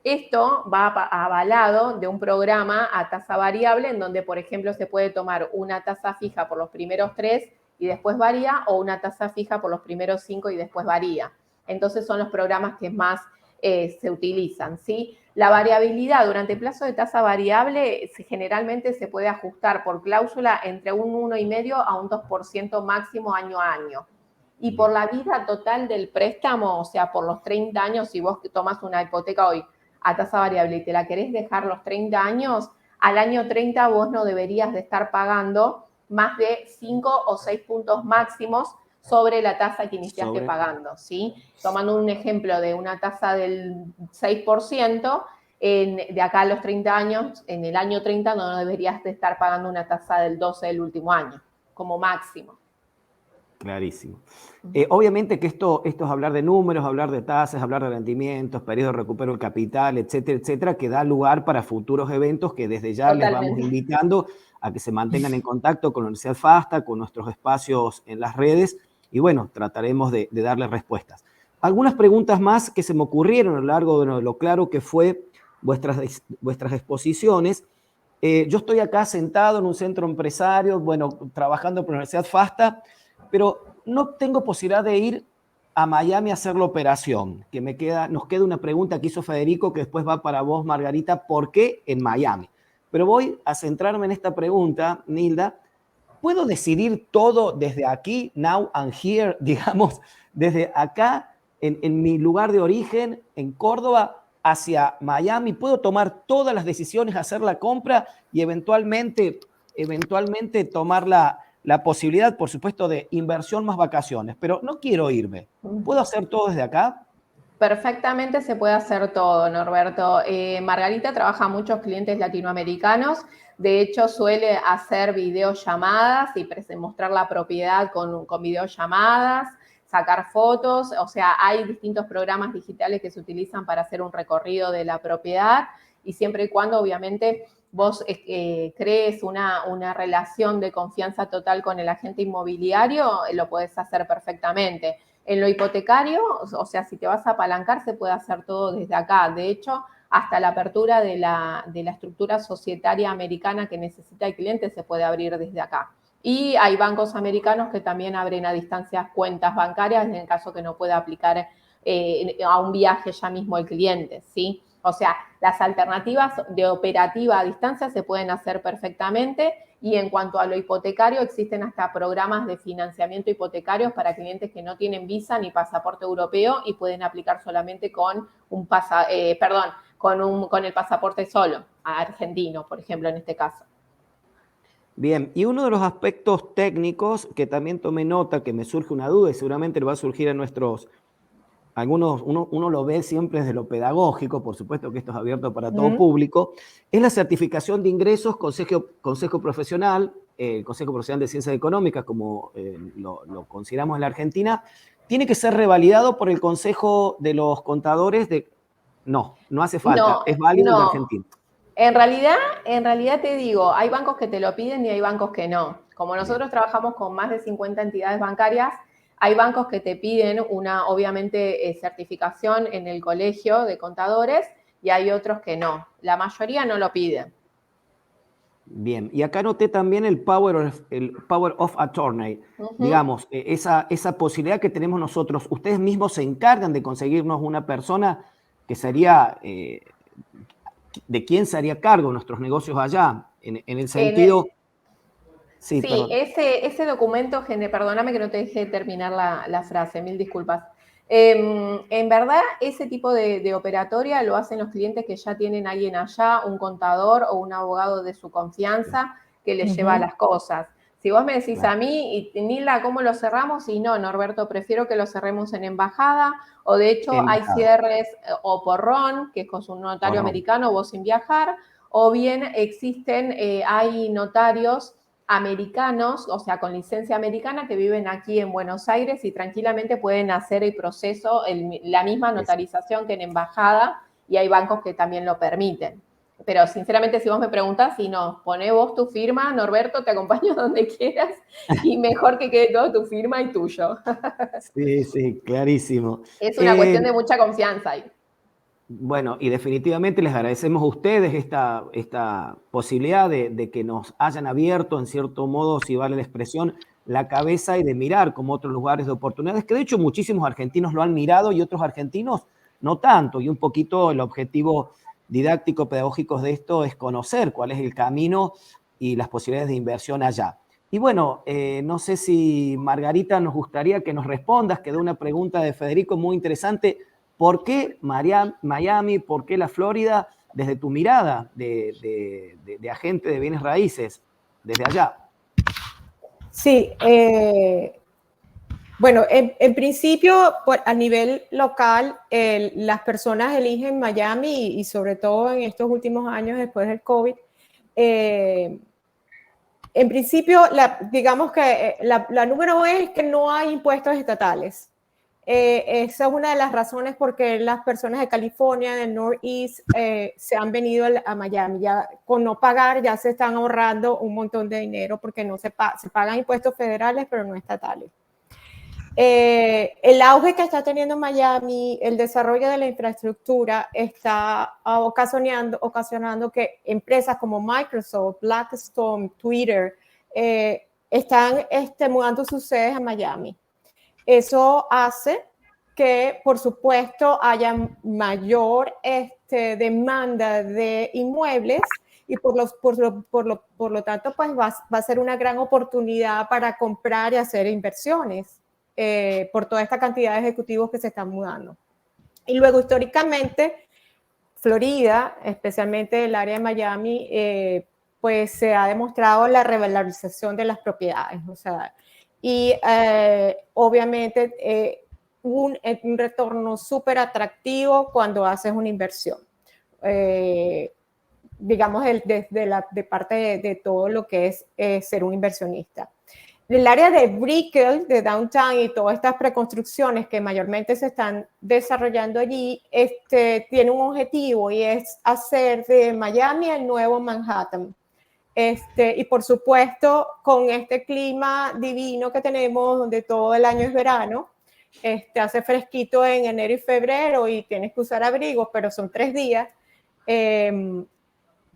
Esto va avalado de un programa a tasa variable en donde, por ejemplo, se puede tomar una tasa fija por los primeros 3 y después varía, o una tasa fija por los primeros 5 y después varía. Entonces son los programas que más se utilizan, ¿sí? La variabilidad durante el plazo de tasa variable generalmente se puede ajustar por cláusula entre un 1,5 a un 2% máximo año a año. Y por la vida total del préstamo, o sea, por los 30 años, si vos tomas una hipoteca hoy a tasa variable y te la querés dejar los 30 años, al año 30 vos no deberías de estar pagando más de 5 o 6 puntos máximos sobre la tasa que iniciaste pagando, ¿sí? Tomando un ejemplo de una tasa del 6%, de acá a los 30 años, en el año 30 no deberías de estar pagando una tasa del 12 del último año, como máximo. Clarísimo. Obviamente que esto es hablar de números, hablar de tasas, hablar de rendimientos, periodo de recupero del capital, etcétera, que da lugar para futuros eventos que desde ya les vamos invitando a que se mantengan en contacto con la Universidad FASTA, con nuestros espacios en las redes, y bueno, trataremos de darles respuestas. Algunas preguntas más que se me ocurrieron a lo largo de lo claro que fue vuestras exposiciones. Yo estoy acá sentado en un centro empresario, bueno, trabajando por la Universidad FASTA, pero no tengo posibilidad de ir a Miami a hacer la operación. Nos queda una pregunta que hizo Federico, que después va para vos, Margarita, ¿por qué en Miami? Pero voy a centrarme en esta pregunta, Nilda. ¿Puedo decidir todo desde aquí, now and here, digamos, desde acá, en mi lugar de origen, en Córdoba, hacia Miami? ¿Puedo tomar todas las decisiones, hacer la compra y eventualmente tomar la posibilidad, por supuesto, de inversión más vacaciones? Pero no quiero irme. ¿Puedo hacer todo desde acá? Perfectamente se puede hacer todo, Norberto. Margarita trabaja a muchos clientes latinoamericanos. De hecho, suele hacer videollamadas y mostrar la propiedad con videollamadas, sacar fotos. O sea, hay distintos programas digitales que se utilizan para hacer un recorrido de la propiedad y siempre y cuando, obviamente, vos crees una relación de confianza total con el agente inmobiliario, lo podés hacer perfectamente. En lo hipotecario, o sea, si te vas a apalancar, se puede hacer todo desde acá. De hecho, hasta la apertura de la estructura societaria americana que necesita el cliente se puede abrir desde acá. Y hay bancos americanos que también abren a distancia cuentas bancarias en el caso que no pueda aplicar a un viaje ya mismo el cliente, ¿sí? O sea, las alternativas de operativa a distancia se pueden hacer perfectamente. Y en cuanto a lo hipotecario, existen hasta programas de financiamiento hipotecarios para clientes que no tienen visa ni pasaporte europeo y pueden aplicar solamente con con el pasaporte solo, argentino, por ejemplo, en este caso. Bien, y uno de los aspectos técnicos que también tomé nota, que me surge una duda y seguramente le va a surgir a uno lo ve siempre desde lo pedagógico, por supuesto que esto es abierto para todo público, es la certificación de ingresos, Consejo Profesional, Consejo Profesional de Ciencias Económicas, como lo consideramos en la Argentina, tiene que ser revalidado por el Consejo de los Contadores No hace falta, No, es válido el de no. Argentina. En realidad te digo, hay bancos que te lo piden y hay bancos que no. Como nosotros trabajamos con más de 50 entidades bancarias, hay bancos que te piden obviamente, certificación en el colegio de contadores y hay otros que no. La mayoría no lo piden. Bien, y acá noté también el power of attorney, digamos, esa posibilidad que tenemos nosotros. Ustedes mismos se encargan de conseguirnos una persona que sería, de quién se haría cargo nuestros negocios allá, en el sentido... Sí, ese documento, perdóname que no te dejé terminar la frase, mil disculpas. En verdad, ese tipo de operatoria lo hacen los clientes que ya tienen a alguien allá, un contador o un abogado de su confianza que les lleva las cosas. Si vos me decís a mí, y Nilda, ¿cómo lo cerramos? Y no, Norberto, prefiero que lo cerremos en embajada, o de hecho hay cierres o por RON, que es con un notario americano, vos sin viajar, o bien hay notarios americanos, o sea, con licencia americana, que viven aquí en Buenos Aires y tranquilamente pueden hacer el proceso, la misma notarización que en embajada, y hay bancos que también lo permiten. Pero sinceramente, si vos me preguntás, si no, poné vos tu firma, Norberto, te acompaño donde quieras, y mejor que quede todo tu firma y tuyo. Sí, clarísimo. Es una cuestión de mucha confianza ahí. Bueno, y definitivamente les agradecemos a ustedes esta posibilidad de que nos hayan abierto, en cierto modo, si vale la expresión, la cabeza y de mirar como otros lugares de oportunidades, que de hecho muchísimos argentinos lo han mirado y otros argentinos no tanto. Y un poquito el objetivo didáctico, pedagógico de esto es conocer cuál es el camino y las posibilidades de inversión allá. Y bueno, no sé si Margarita nos gustaría que nos respondas, quedó una pregunta de Federico muy interesante. ¿Por qué Miami? ¿Por qué la Florida? Desde tu mirada de agente de bienes raíces, desde allá. Sí, bueno, en principio, a nivel local, las personas eligen Miami y sobre todo en estos últimos años después del COVID. En principio, digamos que la número uno es que no hay impuestos estatales. Esa es una de las razones por qué las personas de California, del Northeast, se han venido a Miami. Ya con no pagar ya se están ahorrando un montón de dinero porque no se pagan impuestos federales, pero no estatales. El auge que está teniendo Miami, el desarrollo de la infraestructura está ocasionando que empresas como Microsoft, Blackstone, Twitter, están mudando sus sedes a Miami. Eso hace que, por supuesto, haya mayor demanda de inmuebles y por lo tanto, pues va a ser una gran oportunidad para comprar y hacer inversiones. Por toda esta cantidad de ejecutivos que se están mudando. Y luego, históricamente, Florida, especialmente el área de Miami, pues se ha demostrado la revalorización de las propiedades. O sea, y obviamente un retorno súper atractivo cuando haces una inversión. Digamos, de parte de todo lo que es ser un inversionista. El área de Brickell, de Downtown y todas estas preconstrucciones que mayormente se están desarrollando allí, tiene un objetivo y es hacer de Miami el nuevo Manhattan. Y por supuesto, con este clima divino que tenemos, donde todo el año es verano, hace fresquito en enero y febrero y tienes que usar abrigos, pero son 3 días.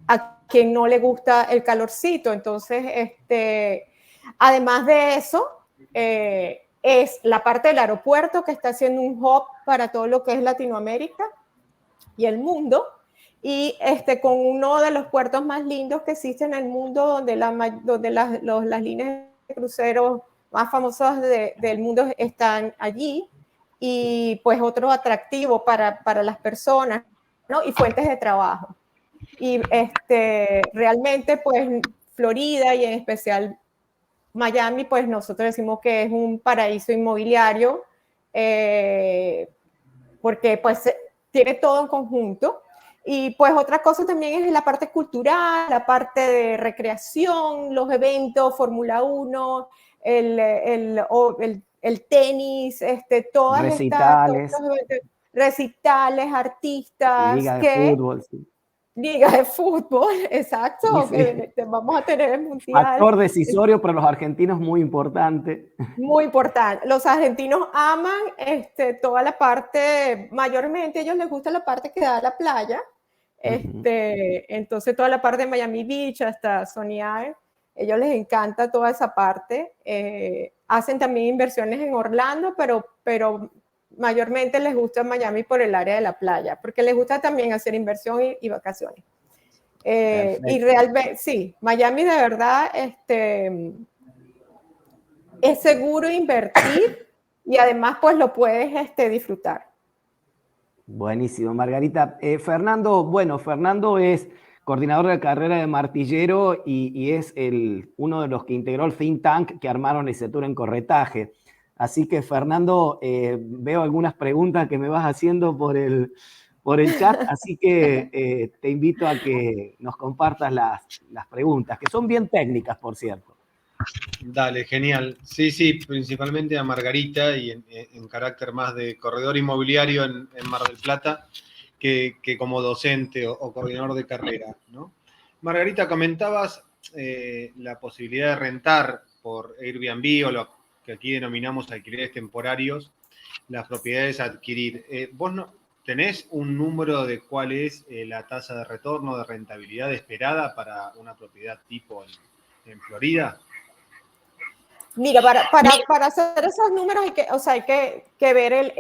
A quien no le gusta el calorcito, entonces, además de eso, es la parte del aeropuerto que está haciendo un hub para todo lo que es Latinoamérica y el mundo, y con uno de los puertos más lindos que existen en el mundo, donde las líneas de cruceros más famosas del mundo están allí, y pues otro atractivo para las personas, ¿no? Y fuentes de trabajo. Y realmente, pues, Florida y en especial Miami, pues nosotros decimos que es un paraíso inmobiliario, porque pues tiene todo en conjunto. Y pues otra cosa también es la parte cultural, la parte de recreación, los eventos, Fórmula 1, el tenis, todas recitales, todos los eventos, recitales, artistas, liga de fútbol, sí. Liga de fútbol, exacto, Sí. vamos a tener el mundial. Factor decisorio para los argentinos muy importante. Muy importante. Los argentinos aman toda la parte, mayormente a ellos les gusta la parte que da a la playa. Entonces toda la parte de Miami Beach hasta Sonny Island, ellos les encanta toda esa parte. Hacen también inversiones en Orlando, pero mayormente les gusta Miami por el área de la playa, porque les gusta también hacer inversión y vacaciones. Y realmente, sí, Miami de verdad es seguro invertir y además pues lo puedes disfrutar. Buenísimo, Margarita. Fernando es coordinador de carrera de Martillero y es uno de los que integró el think tank que armaron el sector en corretaje. Así que, Fernando, veo algunas preguntas que me vas haciendo por el chat, así que te invito a que nos compartas las preguntas, que son bien técnicas, por cierto. Dale, genial. Sí, principalmente a Margarita y en carácter más de corredor inmobiliario en Mar del Plata que como docente o coordinador de carrera, ¿no? Margarita, comentabas la posibilidad de rentar por Airbnb o lo que aquí denominamos alquileres temporarios, las propiedades a adquirir. ¿Vos no tenés un número de cuál es la tasa de retorno, de rentabilidad esperada para una propiedad tipo en Florida? Mira, para hacer esos números hay que ver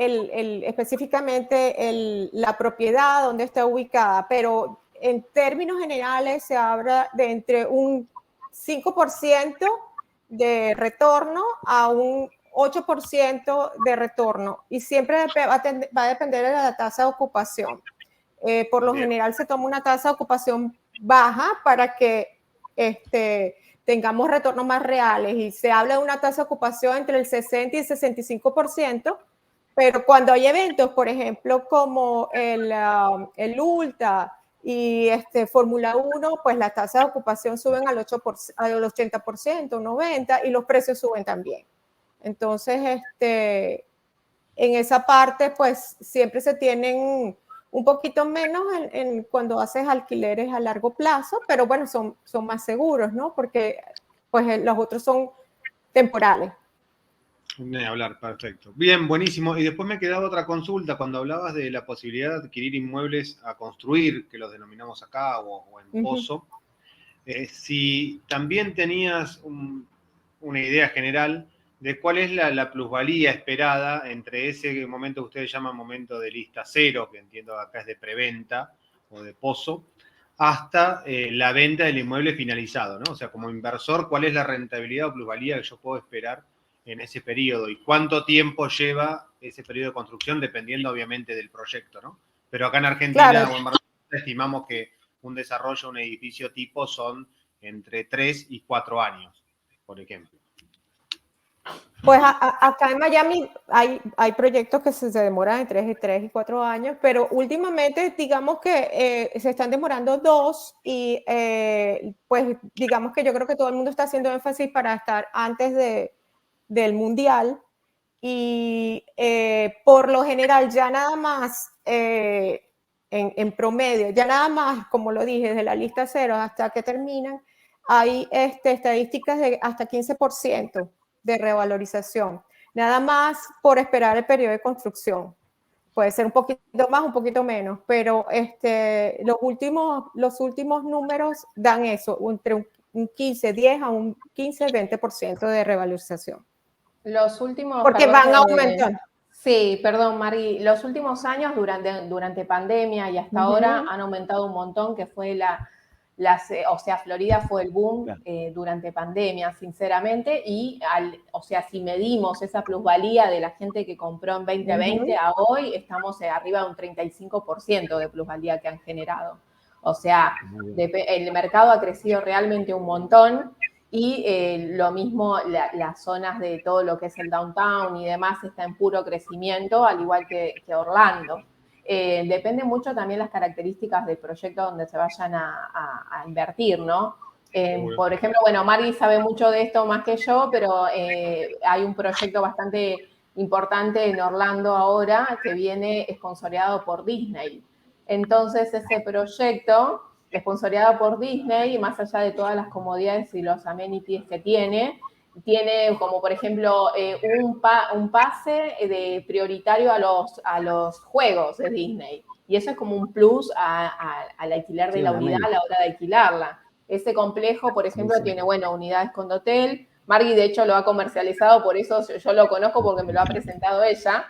específicamente la propiedad, donde está ubicada, pero en términos generales se habla de entre un 5% de retorno a un 8% de retorno, y siempre va a depender de la tasa de ocupación. Por lo general se toma una tasa de ocupación baja para que tengamos retornos más reales, y se habla de una tasa de ocupación entre el 60 y el 65%, pero cuando hay eventos, por ejemplo, como el ULTA y Fórmula 1, pues las tasas de ocupación suben al 80%, 90%, y los precios suben también. Entonces, en esa parte, pues siempre se tienen un poquito menos cuando haces alquileres a largo plazo, pero bueno, son más seguros, ¿no? Porque pues los otros son temporales. Ni hablar, perfecto. Bien, buenísimo. Y después me quedaba otra consulta cuando hablabas de la posibilidad de adquirir inmuebles a construir, que los denominamos acá o en pozo. Si también tenías una idea general de cuál es la plusvalía esperada entre ese momento que ustedes llaman momento de lista cero, que entiendo acá es de preventa o de pozo, hasta la venta del inmueble finalizado, ¿no? O sea, como inversor, ¿cuál es la rentabilidad o plusvalía que yo puedo esperar en ese periodo? ¿Y cuánto tiempo lleva ese periodo de construcción? Dependiendo, obviamente, del proyecto, ¿no? Pero acá en Argentina, Claro. o en Barcelona, estimamos que un desarrollo, un edificio tipo son entre 3 y 4 años, por ejemplo. Pues acá en Miami hay proyectos que se demoran entre 3 y 4 años, pero últimamente digamos que se están demorando 2 y pues digamos que yo creo que todo el mundo está haciendo énfasis para estar antes del Mundial y por lo general ya nada más en promedio, ya nada más, como lo dije, desde la lista cero hasta que terminan, hay estadísticas de hasta 15% de revalorización, nada más por esperar el periodo de construcción. Puede ser un poquito más, un poquito menos, pero los últimos números dan eso, entre un 15, 10 a un 15, 20% de revalorización. Los últimos, porque van aumentando. Sí, perdón, Mari. Los últimos años, durante pandemia y hasta ahora, han aumentado un montón, que fue o sea, Florida fue el boom durante pandemia, sinceramente, y o sea, si medimos esa plusvalía de la gente que compró en 2020 a hoy, estamos arriba de un 35% de plusvalía que han generado. O sea, el mercado ha crecido realmente un montón. Y lo mismo, las zonas de todo lo que es el downtown y demás está en puro crecimiento, al igual que Orlando. Depende mucho también las características del proyecto donde se vayan a invertir, ¿no? Por ejemplo, bueno, Mari sabe mucho de esto más que yo, pero hay un proyecto bastante importante en Orlando ahora que viene esponsoreado por Disney. Entonces, ese proyecto esponsoreado por Disney, más allá de todas las comodidades y los amenities que tiene como por ejemplo un pase prioritario a los juegos de Disney. Y eso es como un plus al alquiler de la unidad a la hora de alquilarla. Ese complejo, por ejemplo, tiene, unidades con hotel. Margui, de hecho, lo ha comercializado, por eso yo lo conozco porque me lo ha presentado ella.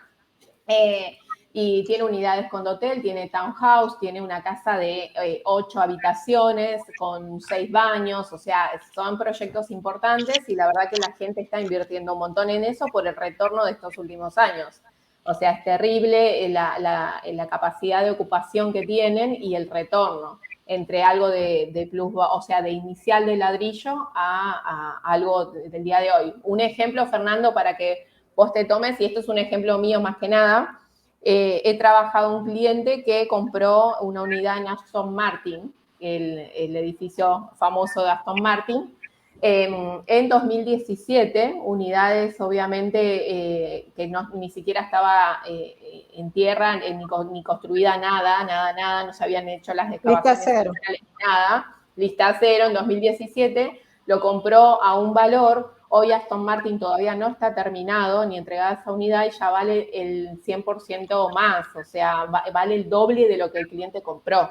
Y tiene unidades con hotel, tiene townhouse, tiene una casa de 8 habitaciones con 6 baños, o sea, son proyectos importantes y la verdad que la gente está invirtiendo un montón en eso por el retorno de estos últimos años. O sea, es terrible la capacidad de ocupación que tienen y el retorno entre algo de plus, o sea, de inicial de ladrillo a algo del día de hoy. Un ejemplo, Fernando, para que vos te tomes, y esto es un ejemplo mío más que nada, he trabajado un cliente que compró una unidad en Aston Martin, el edificio famoso de Aston Martin, en 2017, unidades obviamente que ni siquiera estaba en tierra, ni construida nada, no se habían hecho las excavaciones ni nada, lista cero en 2017, lo compró a un valor. Hoy Aston Martin todavía no está terminado ni entregada esa unidad y ya vale el 100% más, o sea, vale el doble de lo que el cliente compró.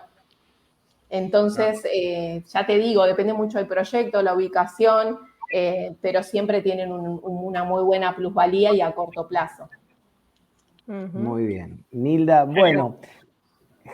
Entonces, ya te digo, depende mucho del proyecto, la ubicación, pero siempre tienen una muy buena plusvalía y a corto plazo. Muy bien. Nilda, bueno,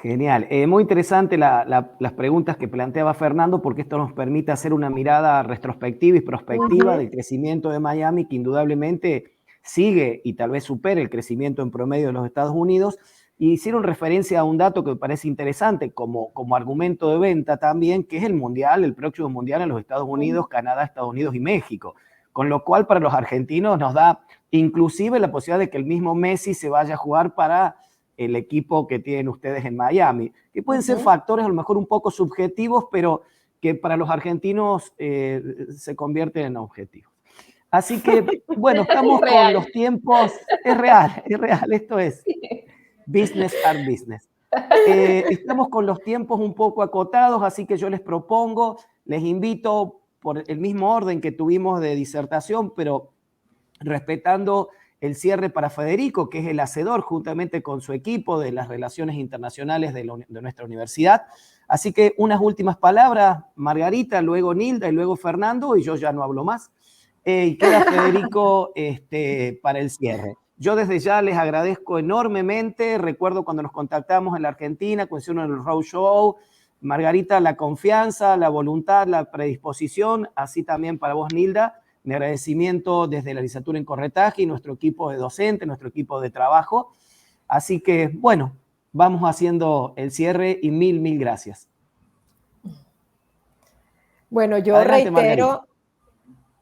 genial. Muy interesante las preguntas que planteaba Fernando, porque esto nos permite hacer una mirada retrospectiva y prospectiva del crecimiento de Miami, que indudablemente sigue y tal vez supere el crecimiento en promedio de los Estados Unidos. Y hicieron referencia a un dato que me parece interesante como argumento de venta también, que es el Mundial, el próximo Mundial en los Estados Unidos, Canadá, Estados Unidos y México. Con lo cual, para los argentinos nos da inclusive la posibilidad de que el mismo Messi se vaya a jugar para el equipo que tienen ustedes en Miami, que pueden ser factores a lo mejor un poco subjetivos, pero que para los argentinos se convierten en objetivos. Así que, bueno, estamos con los tiempos, es real, esto es business are business. Estamos con los tiempos un poco acotados, así que yo les propongo, les invito por el mismo orden que tuvimos de disertación, pero respetando el cierre para Federico, que es el hacedor, juntamente con su equipo de las relaciones internacionales de nuestra universidad. Así que unas últimas palabras, Margarita, luego Nilda y luego Fernando, y yo ya no hablo más. Y queda Federico para el cierre. Yo desde ya les agradezco enormemente. Recuerdo cuando nos contactamos en la Argentina, cuando hicieron el roadshow, Margarita, la confianza, la voluntad, la predisposición, así también para vos, Nilda. Mi agradecimiento desde la licenciatura en corretaje y nuestro equipo de docentes, nuestro equipo de trabajo. Así que, bueno, vamos haciendo el cierre y mil gracias. Bueno, Adelante,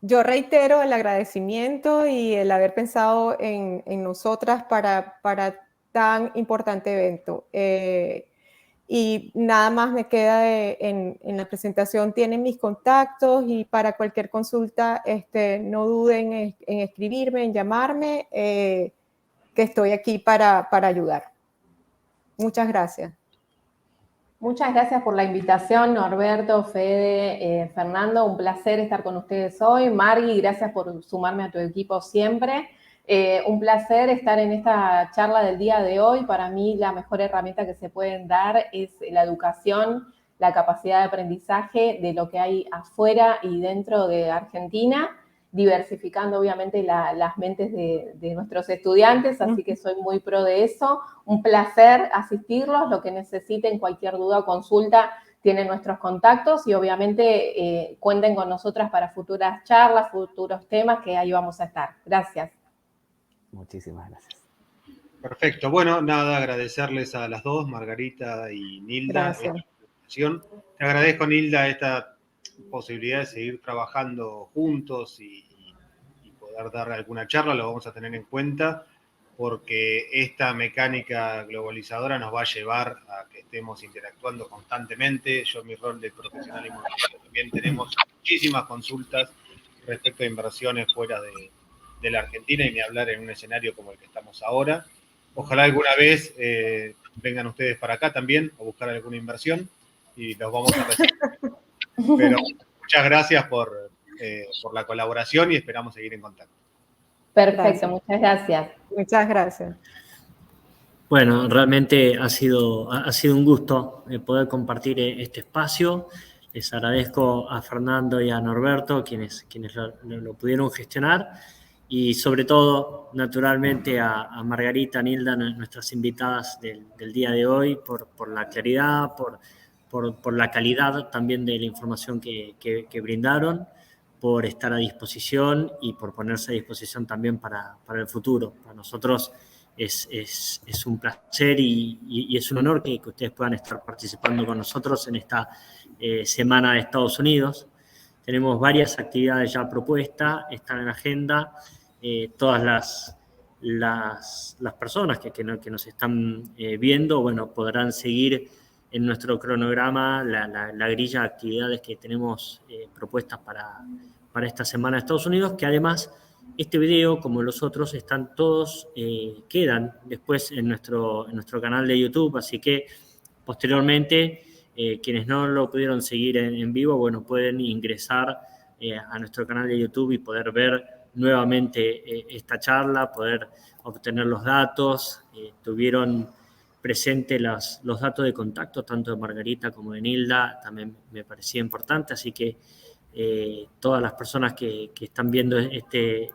yo reitero el agradecimiento y el haber pensado en nosotras para tan importante evento. Y nada más me queda en la presentación, tienen mis contactos y para cualquier consulta no duden en escribirme, en llamarme, que estoy aquí para ayudar. Muchas gracias. Muchas gracias por la invitación, Norberto, Fede, Fernando, un placer estar con ustedes hoy. Margui, gracias por sumarme a tu equipo siempre. Un placer estar en esta charla del día de hoy. Para mí la mejor herramienta que se pueden dar es la educación, la capacidad de aprendizaje de lo que hay afuera y dentro de Argentina, diversificando obviamente las mentes de nuestros estudiantes, así que soy muy pro de eso. Un placer asistirlos, lo que necesiten, cualquier duda o consulta, tienen nuestros contactos y obviamente cuenten con nosotras para futuras charlas, futuros temas, que ahí vamos a estar. Gracias. Muchísimas gracias. Perfecto. Bueno, nada, agradecerles a las dos, Margarita y Nilda. Gracias. Te agradezco, Nilda, esta posibilidad de seguir trabajando juntos y poder dar alguna charla, lo vamos a tener en cuenta, porque esta mecánica globalizadora nos va a llevar a que estemos interactuando constantemente. Yo, en mi rol de profesional inmobiliario, también tenemos muchísimas consultas respecto a inversiones fuera de la Argentina, y ni hablar en un escenario como el que estamos ahora. Ojalá alguna vez vengan ustedes para acá también a buscar alguna inversión y los vamos a recibir. Pero muchas gracias por la colaboración y esperamos seguir en contacto. Perfecto, Gracias. muchas gracias. Muchas gracias. Bueno, realmente ha sido un gusto poder compartir este espacio. Les agradezco a Fernando y a Norberto, quienes lo pudieron gestionar, y sobre todo, naturalmente, a Margarita, Nilda, nuestras invitadas del día de hoy, por la claridad, por la calidad también de la información que brindaron, por estar a disposición y por ponerse a disposición también para el futuro. Para nosotros es un placer y es un honor que ustedes puedan estar participando con nosotros en esta Semana de Estados Unidos. Tenemos varias actividades ya propuestas, están en la agenda. Todas las personas que nos están viendo, bueno, podrán seguir en nuestro cronograma la grilla de actividades que tenemos propuestas para esta Semana de Estados Unidos, que además este video, como los otros, están todos, quedan después en nuestro canal de YouTube, así que posteriormente quienes no lo pudieron seguir en vivo, bueno, pueden ingresar a nuestro canal de YouTube y poder ver nuevamente esta charla, poder obtener los datos. Tuvieron presente los datos de contacto, tanto de Margarita como de Nilda, también me parecía importante, así que todas las personas que están viendo este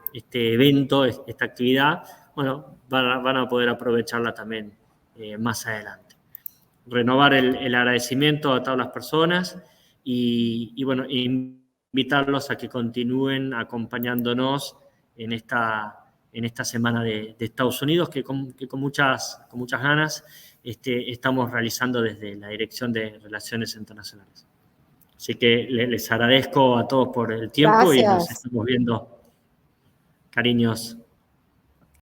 evento, esta actividad, bueno, van a poder aprovecharla también más adelante. Renovar el agradecimiento a todas las personas y bueno, invitarlos a que continúen acompañándonos en esta Semana de Estados Unidos, que con muchas ganas estamos realizando desde la Dirección de Relaciones Internacionales. Así que les agradezco a todos por el tiempo. Gracias. Y nos estamos viendo. Cariños.